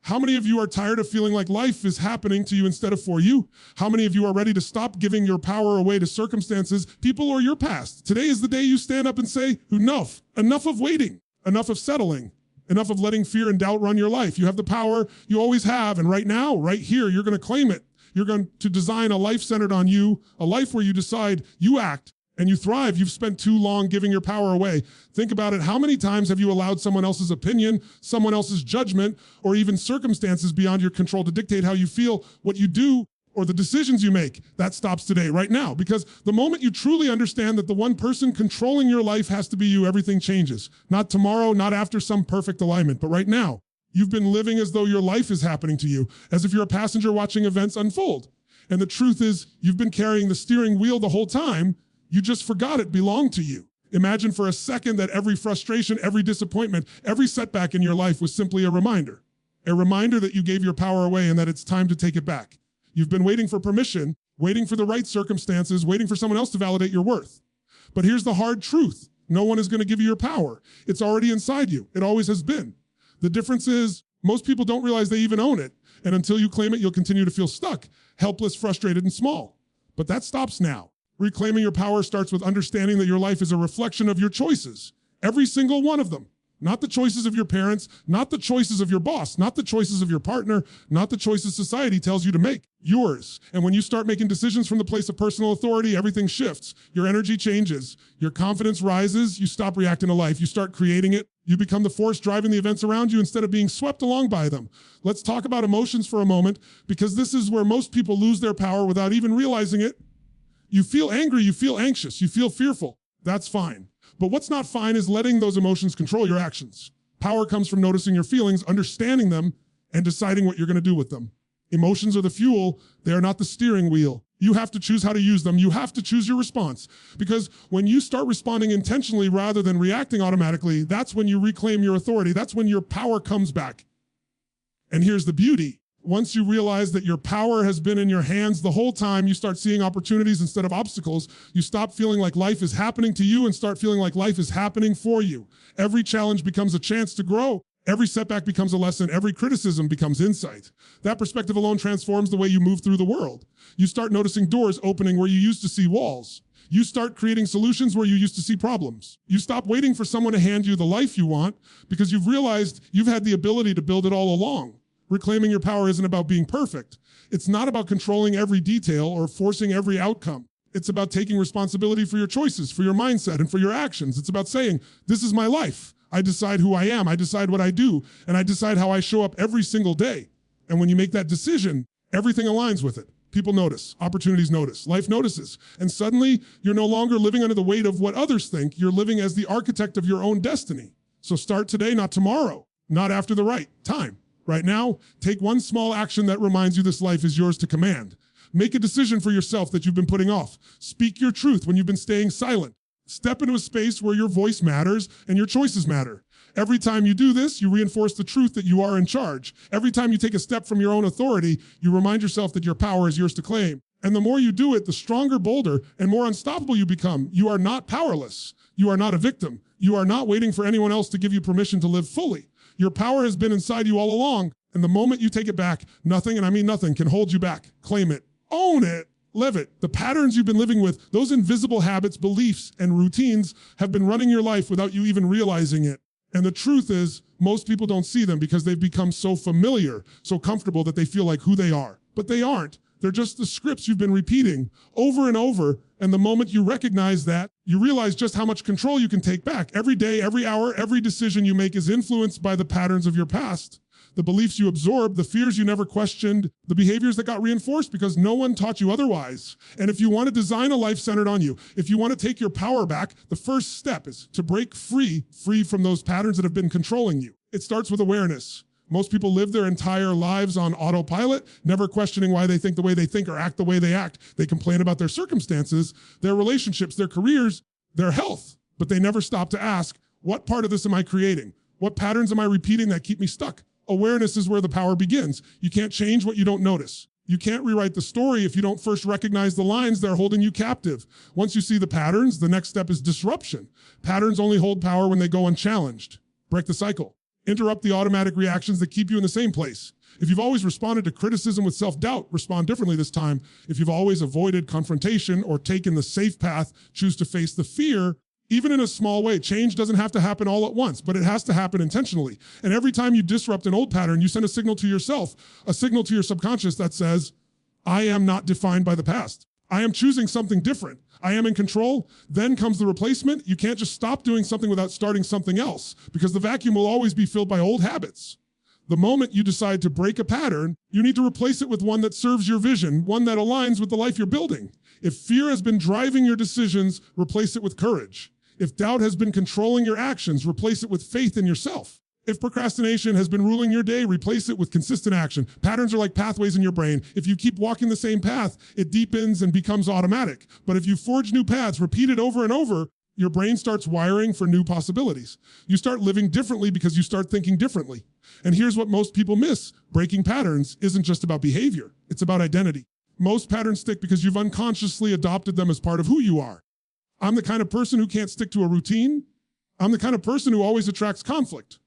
How many of you are tired of feeling like life is happening to you instead of for you? How many of you are ready to stop giving your power away to circumstances, people, or your past? Today is the day you stand up and say, enough. Enough of waiting. Enough of settling. Enough of letting fear and doubt run your life. You have the power you always have, and right now, right here, you're going to claim it. You're going to design a life centered on you, a life where you decide, you act, and you thrive. You've spent too long giving your power away. Think about it. How many times have you allowed someone else's opinion, someone else's judgment, or even circumstances beyond your control to dictate how you feel, what you do, or the decisions you make? That stops today, right now. Because the moment you truly understand that the one person controlling your life has to be you, everything changes. Not tomorrow, not after some perfect alignment, but right now. You've been living as though your life is happening to you, as if you're a passenger watching events unfold. And the truth is, you've been carrying the steering wheel the whole time. You just forgot it belonged to you. Imagine for a second that every frustration, every disappointment, every setback in your life was simply a reminder that you gave your power away and that it's time to take it back. You've been waiting for permission, waiting for the right circumstances, waiting for someone else to validate your worth. But here's the hard truth. No one is going to give you your power. It's already inside you. It always has been. The difference is most people don't realize they even own it. And until you claim it, you'll continue to feel stuck, helpless, frustrated, and small. But that stops now. Reclaiming your power starts with understanding that your life is a reflection of your choices. Every single one of them. Not the choices of your parents, not the choices of your boss, not the choices of your partner, not the choices society tells you to make. Yours. And when you start making decisions from the place of personal authority, everything shifts. Your energy changes. Your confidence rises. You stop reacting to life. You start creating it. You become the force driving the events around you instead of being swept along by them. Let's talk about emotions for a moment, because this is where most people lose their power without even realizing it. You feel angry, you feel anxious, you feel fearful. That's fine. But what's not fine is letting those emotions control your actions. Power comes from noticing your feelings, understanding them, and deciding what you're going to do with them. Emotions are the fuel. They are not the steering wheel. You have to choose how to use them. You have to choose your response. Because when you start responding intentionally rather than reacting automatically, that's when you reclaim your authority. That's when your power comes back. And here's the beauty. Once you realize that your power has been in your hands the whole time, you start seeing opportunities instead of obstacles. You stop feeling like life is happening to you and start feeling like life is happening for you. Every challenge becomes a chance to grow. Every setback becomes a lesson. Every criticism becomes insight. That perspective alone transforms the way you move through the world. You start noticing doors opening where you used to see walls. You start creating solutions where you used to see problems. You stop waiting for someone to hand you the life you want because you've realized you've had the ability to build it all along. Reclaiming your power isn't about being perfect. It's not about controlling every detail or forcing every outcome. It's about taking responsibility for your choices, for your mindset, and for your actions. It's about saying, this is my life. I decide who I am. I decide what I do. And I decide how I show up every single day. And when you make that decision, everything aligns with it. People notice. Opportunities notice. Life notices. And suddenly, you're no longer living under the weight of what others think. You're living as the architect of your own destiny. So start today, not tomorrow. Not after the right time. Right now, take one small action that reminds you this life is yours to command. Make a decision for yourself that you've been putting off. Speak your truth when you've been staying silent. Step into a space where your voice matters and your choices matter. Every time you do this, you reinforce the truth that you are in charge. Every time you take a step from your own authority, you remind yourself that your power is yours to claim. And the more you do it, the stronger, bolder, and more unstoppable you become. You are not powerless. You are not a victim. You are not waiting for anyone else to give you permission to live fully. Your power has been inside you all along, and the moment you take it back, nothing, and I mean nothing, can hold you back. Claim it. Own it. Live it. The patterns you've been living with, those invisible habits, beliefs, and routines have been running your life without you even realizing it. And the truth is, most people don't see them because they've become so familiar, so comfortable that they feel like who they are. But they aren't. They're just the scripts you've been repeating over and over. And the moment you recognize that, you realize just how much control you can take back. Every day, every hour, every decision you make is influenced by the patterns of your past. The beliefs you absorbed, the fears you never questioned, the behaviors that got reinforced because no one taught you otherwise. And if you want to design a life centered on you, if you want to take your power back, the first step is to break free from those patterns that have been controlling you. It starts with awareness. Most people live their entire lives on autopilot, never questioning why they think the way they think or act the way they act. They complain about their circumstances, their relationships, their careers, their health, but they never stop to ask, what part of this am I creating? What patterns am I repeating that keep me stuck? Awareness is where the power begins. You can't change what you don't notice. You can't rewrite the story if you don't first recognize the lines that are holding you captive. Once you see the patterns, the next step is disruption. Patterns only hold power when they go unchallenged. Break the cycle. Interrupt the automatic reactions that keep you in the same place. If you've always responded to criticism with self-doubt, respond differently this time. If you've always avoided confrontation or taken the safe path, choose to face the fear. Even in a small way, change doesn't have to happen all at once, but it has to happen intentionally. And every time you disrupt an old pattern, you send a signal to yourself, a signal to your subconscious that says, I am not defined by the past. I am choosing something different. I am in control. Then comes the replacement. You can't just stop doing something without starting something else, because the vacuum will always be filled by old habits. The moment you decide to break a pattern, you need to replace it with one that serves your vision, one that aligns with the life you're building. If fear has been driving your decisions, replace it with courage. If doubt has been controlling your actions, replace it with faith in yourself. If procrastination has been ruling your day, replace it with consistent action. Patterns are like pathways in your brain. If you keep walking the same path, it deepens and becomes automatic. But if you forge new paths, repeat it over and over, your brain starts wiring for new possibilities. You start living differently because you start thinking differently. And here's what most people miss. Breaking patterns isn't just about behavior. It's about identity. Most patterns stick because you've unconsciously adopted them as part of who you are. I'm the kind of person who can't stick to a routine. I'm the kind of person who always attracts conflict.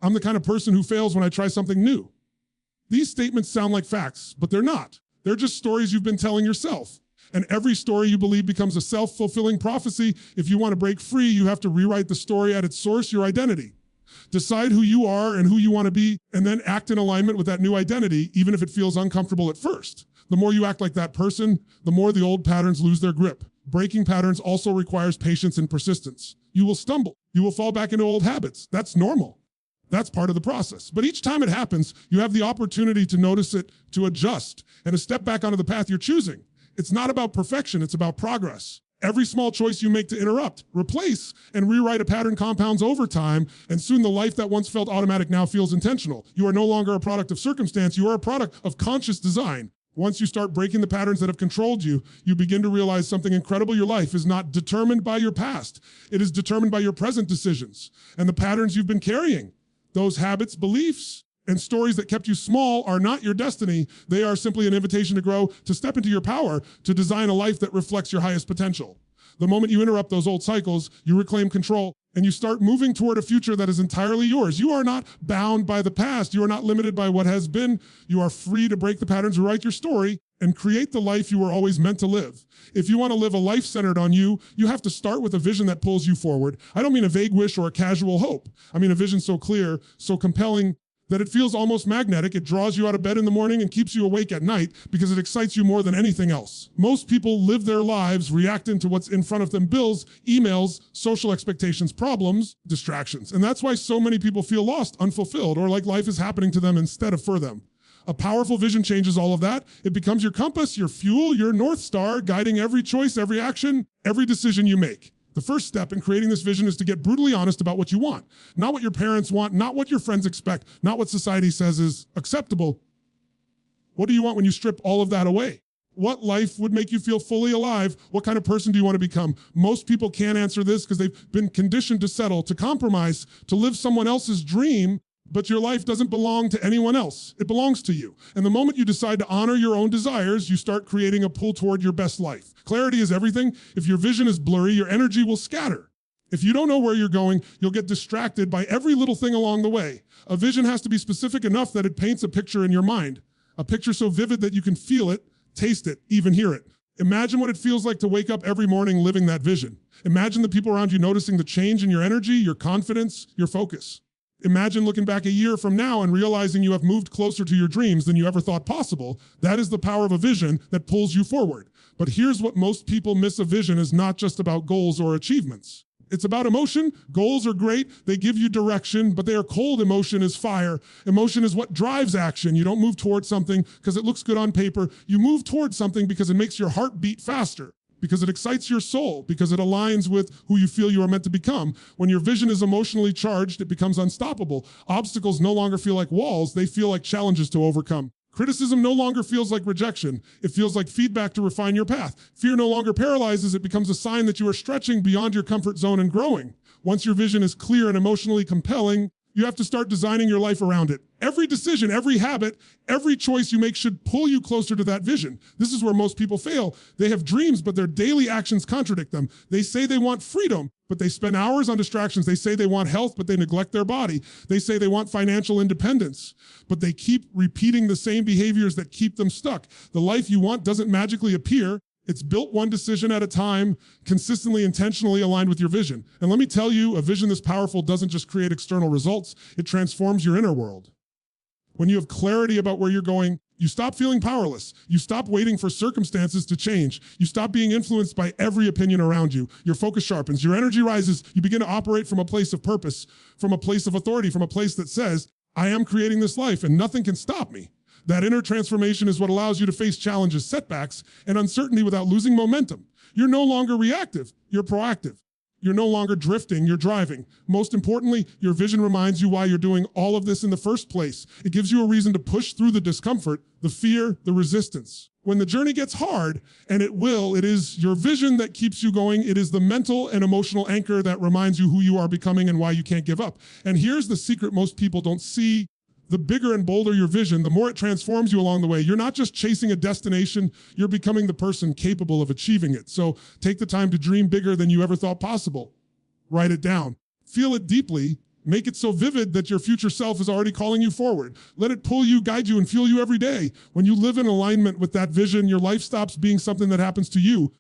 I'm the kind of person who fails when I try something new. These statements sound like facts, but they're not. They're just stories you've been telling yourself. And every story you believe becomes a self-fulfilling prophecy. If you want to break free, you have to rewrite the story at its source, your identity. Decide who you are and who you want to be, and then act in alignment with that new identity, even if it feels uncomfortable at first. The more you act like that person, the more the old patterns lose their grip. Breaking patterns also requires patience and persistence. You will stumble. You will fall back into old habits. That's normal. That's part of the process. But each time it happens, you have the opportunity to notice it, to adjust, and to step back onto the path you're choosing. It's not about perfection, it's about progress. Every small choice you make to interrupt, replace, and rewrite a pattern compounds over time, and soon the life that once felt automatic now feels intentional. You are no longer a product of circumstance, you are a product of conscious design. Once you start breaking the patterns that have controlled you, you begin to realize something incredible. Your life is not determined by your past. It is determined by your present decisions and the patterns you've been carrying. Those habits, beliefs, and stories that kept you small are not your destiny. They are simply an invitation to grow, to step into your power, to design a life that reflects your highest potential. The moment you interrupt those old cycles, you reclaim control and you start moving toward a future that is entirely yours. You are not bound by the past. You are not limited by what has been. You are free to break the patterns, rewrite your story, and create the life you were always meant to live. If you want to live a life centered on you, you have to start with a vision that pulls you forward. I don't mean a vague wish or a casual hope. I mean a vision so clear, so compelling, that it feels almost magnetic. It draws you out of bed in the morning and keeps you awake at night because it excites you more than anything else. Most people live their lives reacting to what's in front of them: bills, emails, social expectations, problems, distractions. And that's why so many people feel lost, unfulfilled, or like life is happening to them instead of for them. A powerful vision changes all of that. It becomes your compass, your fuel, your North Star, guiding every choice, every action, every decision you make. The first step in creating this vision is to get brutally honest about what you want. Not what your parents want, not what your friends expect, not what society says is acceptable. What do you want when you strip all of that away? What life would make you feel fully alive? What kind of person do you want to become? Most people can't answer this because they've been conditioned to settle, to compromise, to live someone else's dream. But your life doesn't belong to anyone else. It belongs to you. And the moment you decide to honor your own desires, you start creating a pull toward your best life. Clarity is everything. If your vision is blurry, your energy will scatter. If you don't know where you're going, you'll get distracted by every little thing along the way. A vision has to be specific enough that it paints a picture in your mind. A picture so vivid that you can feel it, taste it, even hear it. Imagine what it feels like to wake up every morning living that vision. Imagine the people around you noticing the change in your energy, your confidence, your focus. Imagine looking back a year from now and realizing you have moved closer to your dreams than you ever thought possible. That is the power of a vision that pulls you forward. But here's what most people miss: a vision is not just about goals or achievements. It's about emotion. Goals are great. They give you direction, but they are cold. Emotion is fire. Emotion is what drives action. You don't move towards something because it looks good on paper. You move towards something because it makes your heart beat faster, because it excites your soul, because it aligns with who you feel you are meant to become. When your vision is emotionally charged, it becomes unstoppable. Obstacles no longer feel like walls, they feel like challenges to overcome. Criticism no longer feels like rejection. It feels like feedback to refine your path. Fear no longer paralyzes, it becomes a sign that you are stretching beyond your comfort zone and growing. Once your vision is clear and emotionally compelling, you have to start designing your life around it. Every decision, every habit, every choice you make should pull you closer to that vision. This is where most people fail. They have dreams, but their daily actions contradict them. They say they want freedom, but they spend hours on distractions. They say they want health, but they neglect their body. They say they want financial independence, but they keep repeating the same behaviors that keep them stuck. The life you want doesn't magically appear. It's built one decision at a time, consistently, intentionally aligned with your vision. And let me tell you, a vision this powerful doesn't just create external results, it transforms your inner world. When you have clarity about where you're going, you stop feeling powerless. You stop waiting for circumstances to change. You stop being influenced by every opinion around you. Your focus sharpens, your energy rises. You begin to operate from a place of purpose, from a place of authority, from a place that says, I am creating this life and nothing can stop me. That inner transformation is what allows you to face challenges, setbacks, and uncertainty without losing momentum. You're no longer reactive, you're proactive. You're no longer drifting, you're driving. Most importantly, your vision reminds you why you're doing all of this in the first place. It gives you a reason to push through the discomfort, the fear, the resistance. When the journey gets hard, and it will, it is your vision that keeps you going. It is the mental and emotional anchor that reminds you who you are becoming and why you can't give up. And here's the secret most people don't see. The bigger and bolder your vision, the more it transforms you along the way. You're not just chasing a destination, you're becoming the person capable of achieving it. So take the time to dream bigger than you ever thought possible. Write it down. Feel it deeply. Make it so vivid that your future self is already calling you forward. Let it pull you, guide you, and fuel you every day. When you live in alignment with that vision, your life stops being something that happens to you,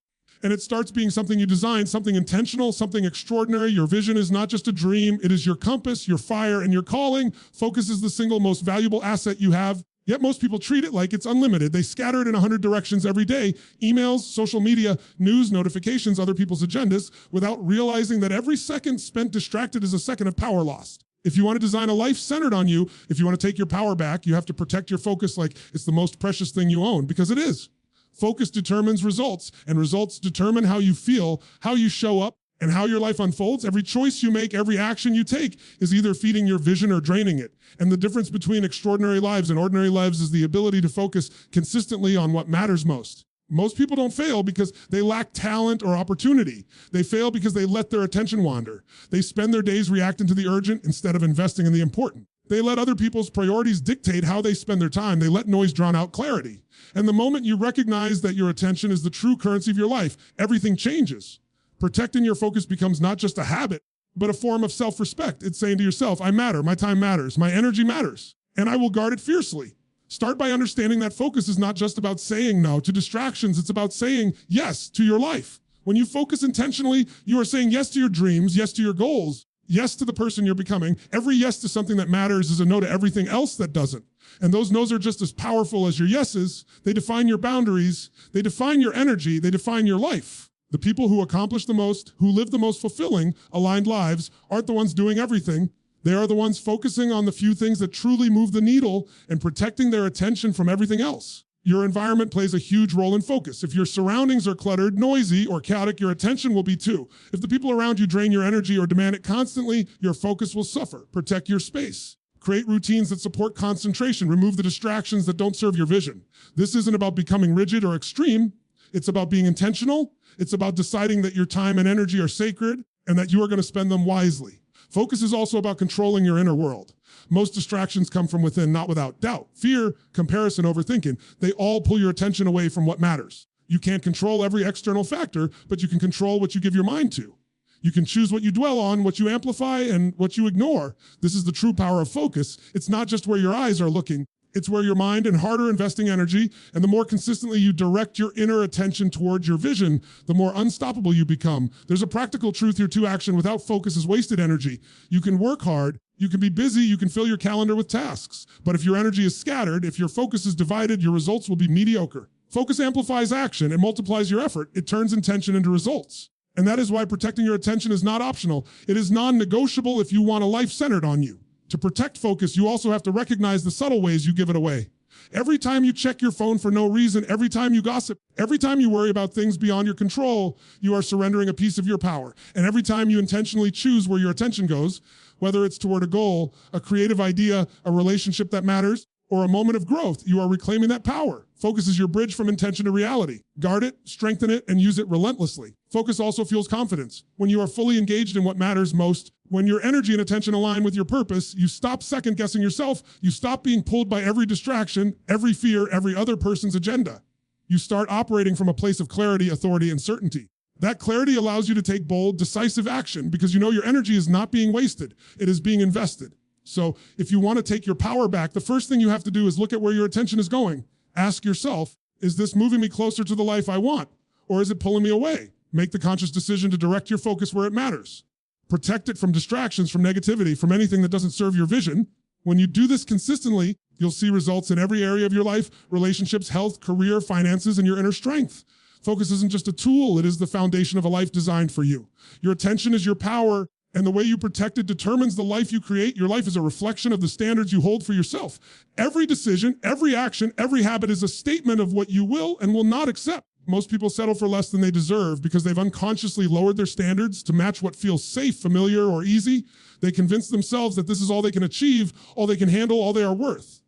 and it starts being something you design, something intentional, something extraordinary. Your vision is not just a dream. It is your compass, your fire, and your calling. Focus is the single most valuable asset you have. Yet most people treat it like it's unlimited. They scatter it in 100 directions every day. Emails, social media, news, notifications, other people's agendas, without realizing that every second spent distracted is a second of power lost. If you want to design a life centered on you, if you want to take your power back, you have to protect your focus like it's the most precious thing you own, because it is. Focus determines results, and results determine how you feel, how you show up, and how your life unfolds. Every choice you make, every action you take is either feeding your vision or draining it. And the difference between extraordinary lives and ordinary lives is the ability to focus consistently on what matters most. Most people don't fail because they lack talent or opportunity. They fail because they let their attention wander. They spend their days reacting to the urgent instead of investing in the important. They let other people's priorities dictate how they spend their time. They let noise drown out clarity. And the moment you recognize that your attention is the true currency of your life, everything changes. Protecting your focus becomes not just a habit, but a form of self-respect. It's saying to yourself, I matter, my time matters, my energy matters, and I will guard it fiercely. Start by understanding that focus is not just about saying no to distractions. It's about saying yes to your life. When you focus intentionally, you are saying yes to your dreams, yes to your goals, yes to the person you're becoming. Every yes to something that matters is a no to everything else that doesn't. And those no's are just as powerful as your yeses. They define your boundaries. They define your energy. They define your life. The people who accomplish the most, who live the most fulfilling, aligned lives, aren't the ones doing everything. They are the ones focusing on the few things that truly move the needle and protecting their attention from everything else. Your environment plays a huge role in focus. If your surroundings are cluttered, noisy, or chaotic, your attention will be too. If the people around you drain your energy or demand it constantly, your focus will suffer. Protect your space. Create routines that support concentration. Remove the distractions that don't serve your vision. This isn't about becoming rigid or extreme. It's about being intentional. It's about deciding that your time and energy are sacred and that you are going to spend them wisely. Focus is also about controlling your inner world. Most distractions come from within, not without doubt. Fear, comparison, overthinking, they all pull your attention away from what matters. You can't control every external factor, but you can control what you give your mind to. You can choose what you dwell on, what you amplify, and what you ignore. This is the true power of focus. It's not just where your eyes are looking. It's where your mind and heart are investing energy, and the more consistently you direct your inner attention towards your vision, the more unstoppable you become. There's a practical truth here too. Action without focus is wasted energy. You can work hard, you can be busy, you can fill your calendar with tasks, but if your energy is scattered, if your focus is divided, your results will be mediocre. Focus amplifies action, it multiplies your effort, it turns intention into results. And that is why protecting your attention is not optional. It is non-negotiable if you want a life centered on you. To protect focus, you also have to recognize the subtle ways you give it away. Every time you check your phone for no reason, every time you gossip, every time you worry about things beyond your control, you are surrendering a piece of your power. And every time you intentionally choose where your attention goes, whether it's toward a goal, a creative idea, a relationship that matters, or a moment of growth, you are reclaiming that power. Focus is your bridge from intention to reality. Guard it, strengthen it, and use it relentlessly. Focus also fuels confidence. When you are fully engaged in what matters most, when your energy and attention align with your purpose, you stop second-guessing yourself. You stop being pulled by every distraction, every fear, every other person's agenda. You start operating from a place of clarity, authority, and certainty. That clarity allows you to take bold, decisive action because you know your energy is not being wasted. It is being invested. So if you want to take your power back, the first thing you have to do is look at where your attention is going. Ask yourself, is this moving me closer to the life I want? Or is it pulling me away? Make the conscious decision to direct your focus where it matters. Protect it from distractions, from negativity, from anything that doesn't serve your vision. When you do this consistently, you'll see results in every area of your life: relationships, health, career, finances, and your inner strength. Focus isn't just a tool, it is the foundation of a life designed for you. Your attention is your power, and the way you protect it determines the life you create. Your life is a reflection of the standards you hold for yourself. Every decision, every action, every habit is a statement of what you will and will not accept. Most people settle for less than they deserve because they've unconsciously lowered their standards to match what feels safe, familiar, or easy. They convince themselves that this is all they can achieve, all they can handle, all they are worth.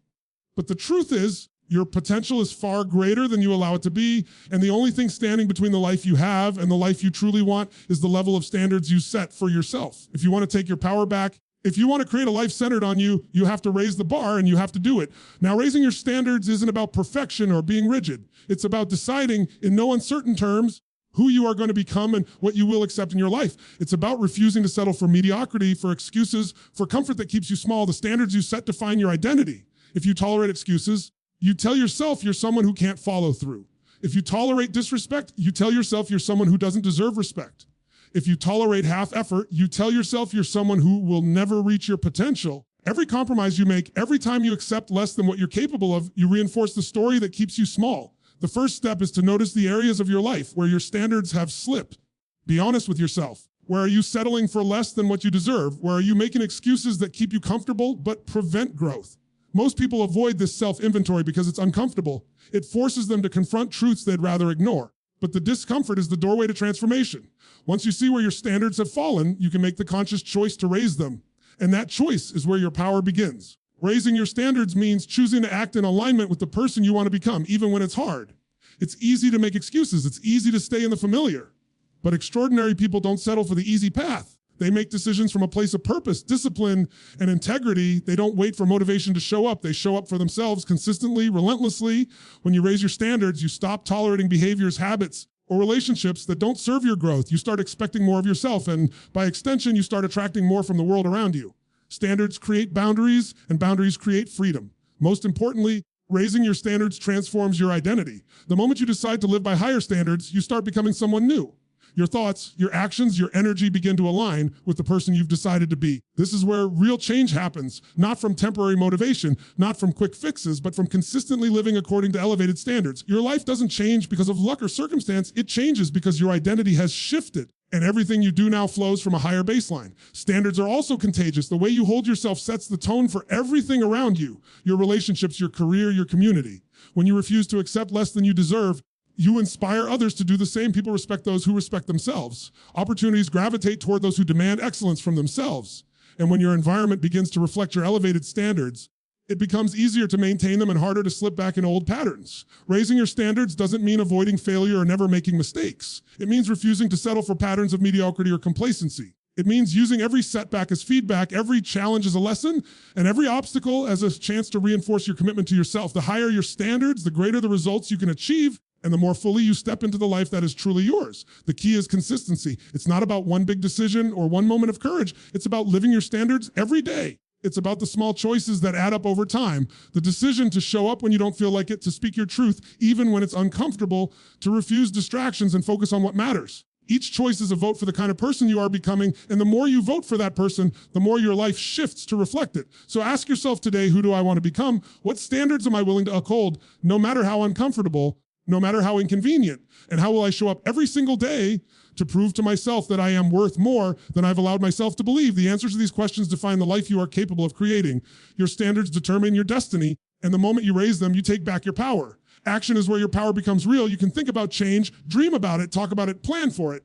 But the truth is, your potential is far greater than you allow it to be, and the only thing standing between the life you have and the life you truly want is the level of standards you set for yourself. If you want to take your power back, if you want to create a life centered on you, you have to raise the bar and you have to do it. Now, raising your standards isn't about perfection or being rigid. It's about deciding in no uncertain terms who you are going to become and what you will accept in your life. It's about refusing to settle for mediocrity, for excuses, for comfort that keeps you small. The standards you set define your identity. If you tolerate excuses, you tell yourself you're someone who can't follow through. If you tolerate disrespect, you tell yourself you're someone who doesn't deserve respect. If you tolerate half effort, you tell yourself you're someone who will never reach your potential. Every compromise you make, every time you accept less than what you're capable of, you reinforce the story that keeps you small. The first step is to notice the areas of your life where your standards have slipped. Be honest with yourself. Where are you settling for less than what you deserve? Where are you making excuses that keep you comfortable but prevent growth? Most people avoid this self-inventory because it's uncomfortable. It forces them to confront truths they'd rather ignore. But the discomfort is the doorway to transformation. Once you see where your standards have fallen, you can make the conscious choice to raise them. And that choice is where your power begins. Raising your standards means choosing to act in alignment with the person you want to become, even when it's hard. It's easy to make excuses. It's easy to stay in the familiar. But extraordinary people don't settle for the easy path. They make decisions from a place of purpose, discipline, and integrity. They don't wait for motivation to show up. They show up for themselves consistently, relentlessly. When you raise your standards, you stop tolerating behaviors, habits, or relationships that don't serve your growth. You start expecting more of yourself, and by extension, you start attracting more from the world around you. Standards create boundaries, and boundaries create freedom. Most importantly, raising your standards transforms your identity. The moment you decide to live by higher standards, you start becoming someone new. Your thoughts, your actions, your energy begin to align with the person you've decided to be. This is where real change happens, not from temporary motivation, not from quick fixes, but from consistently living according to elevated standards. Your life doesn't change because of luck or circumstance. It changes because your identity has shifted, and everything you do now flows from a higher baseline. Standards are also contagious. The way you hold yourself sets the tone for everything around you, your relationships, your career, your community. When you refuse to accept less than you deserve, you inspire others to do the same. People respect those who respect themselves. Opportunities gravitate toward those who demand excellence from themselves. And when your environment begins to reflect your elevated standards, it becomes easier to maintain them and harder to slip back in old patterns. Raising your standards doesn't mean avoiding failure or never making mistakes. It means refusing to settle for patterns of mediocrity or complacency. It means using every setback as feedback, every challenge as a lesson, and every obstacle as a chance to reinforce your commitment to yourself. The higher your standards, the greater the results you can achieve, and the more fully you step into the life that is truly yours. The key is consistency. It's not about one big decision or one moment of courage. It's about living your standards every day. It's about the small choices that add up over time. The decision to show up when you don't feel like it, to speak your truth even when it's uncomfortable, to refuse distractions and focus on what matters. Each choice is a vote for the kind of person you are becoming, and the more you vote for that person, the more your life shifts to reflect it. So ask yourself today, who do I want to become? What standards am I willing to uphold, no matter how uncomfortable, no matter how inconvenient? And how will I show up every single day to prove to myself that I am worth more than I've allowed myself to believe? The answers to these questions define the life you are capable of creating. Your standards determine your destiny, and the moment you raise them, you take back your power. Action is where your power becomes real. You can think about change, dream about it, talk about it, plan for it.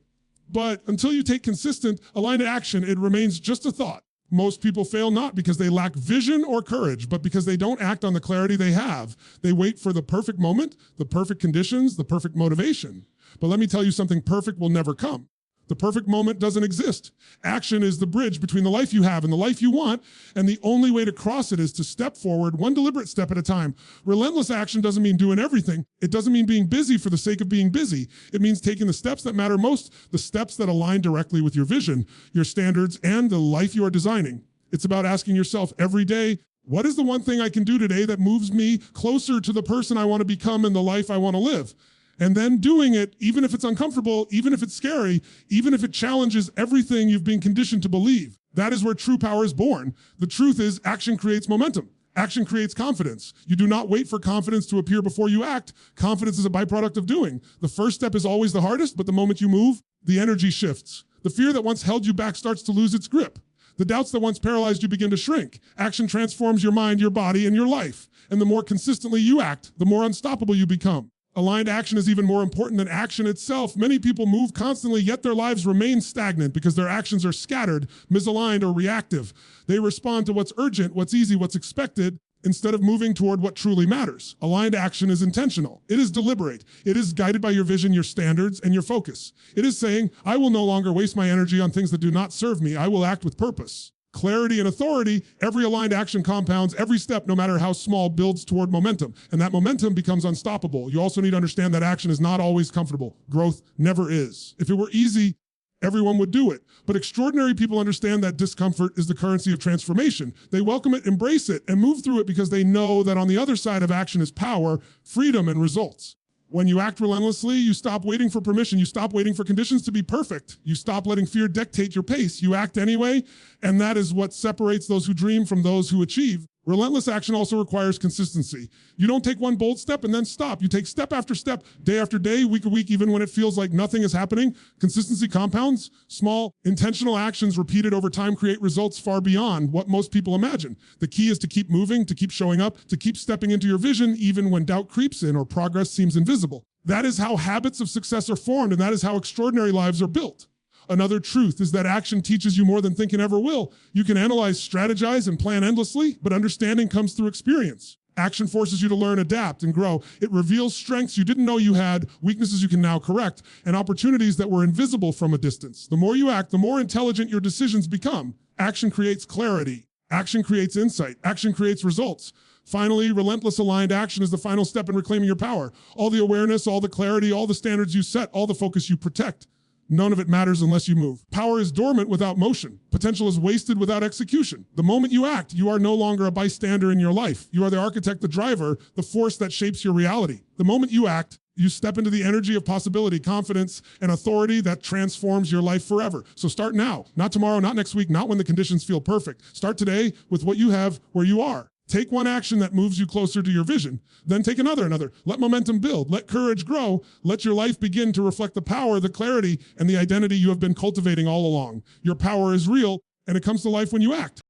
But until you take consistent, aligned action, it remains just a thought. Most people fail not because they lack vision or courage, but because they don't act on the clarity they have. They wait for the perfect moment, the perfect conditions, the perfect motivation. But let me tell you something, perfect will never come. The perfect moment doesn't exist. Action is the bridge between the life you have and the life you want, and the only way to cross it is to step forward, one deliberate step at a time. Relentless action doesn't mean doing everything. It doesn't mean being busy for the sake of being busy. It means taking the steps that matter most, the steps that align directly with your vision, your standards, and the life you are designing. It's about asking yourself every day, what is the one thing I can do today that moves me closer to the person I want to become and the life I want to live? And then doing it, even if it's uncomfortable, even if it's scary, even if it challenges everything you've been conditioned to believe. That is where true power is born. The truth is, action creates momentum. Action creates confidence. You do not wait for confidence to appear before you act. Confidence is a byproduct of doing. The first step is always the hardest, but the moment you move, the energy shifts. The fear that once held you back starts to lose its grip. The doubts that once paralyzed you begin to shrink. Action transforms your mind, your body, and your life. And the more consistently you act, the more unstoppable you become. Aligned action is even more important than action itself. Many people move constantly, yet their lives remain stagnant because their actions are scattered, misaligned, or reactive. They respond to what's urgent, what's easy, what's expected, instead of moving toward what truly matters. Aligned action is intentional. It is deliberate. It is guided by your vision, your standards, and your focus. It is saying, I will no longer waste my energy on things that do not serve me. I will act with purpose. Clarity and authority, every aligned action compounds, every step, no matter how small, builds toward momentum. And that momentum becomes unstoppable. You also need to understand that action is not always comfortable. Growth never is. If it were easy, everyone would do it. But extraordinary people understand that discomfort is the currency of transformation. They welcome it, embrace it, and move through it because they know that on the other side of action is power, freedom, and results. When you act relentlessly, you stop waiting for permission. You stop waiting for conditions to be perfect. You stop letting fear dictate your pace. You act anyway, and that is what separates those who dream from those who achieve. Relentless action also requires consistency. You don't take one bold step and then stop. You take step after step, day after day, week to week, even when it feels like nothing is happening. Consistency compounds. Small, intentional actions repeated over time create results far beyond what most people imagine. The key is to keep moving, to keep showing up, to keep stepping into your vision, even when doubt creeps in or progress seems invisible. That is how habits of success are formed, and that is how extraordinary lives are built. Another truth is that action teaches you more than thinking ever will. You can analyze, strategize, and plan endlessly, but understanding comes through experience. Action forces you to learn, adapt, and grow. It reveals strengths you didn't know you had, weaknesses you can now correct, and opportunities that were invisible from a distance. The more you act, the more intelligent your decisions become. Action creates clarity. Action creates insight. Action creates results. Finally, relentless aligned action is the final step in reclaiming your power. All the awareness, all the clarity, all the standards you set, all the focus you protect. None of it matters unless you move. Power is dormant without motion. Potential is wasted without execution. The moment you act, you are no longer a bystander in your life. You are the architect, the driver, the force that shapes your reality. The moment you act, you step into the energy of possibility, confidence, and authority that transforms your life forever. So start now, not tomorrow, not next week, not when the conditions feel perfect. Start today with what you have where you are. Take one action that moves you closer to your vision, then take another. Let momentum build, let courage grow, let your life begin to reflect the power, the clarity, and the identity you have been cultivating all along. Your power is real, and it comes to life when you act.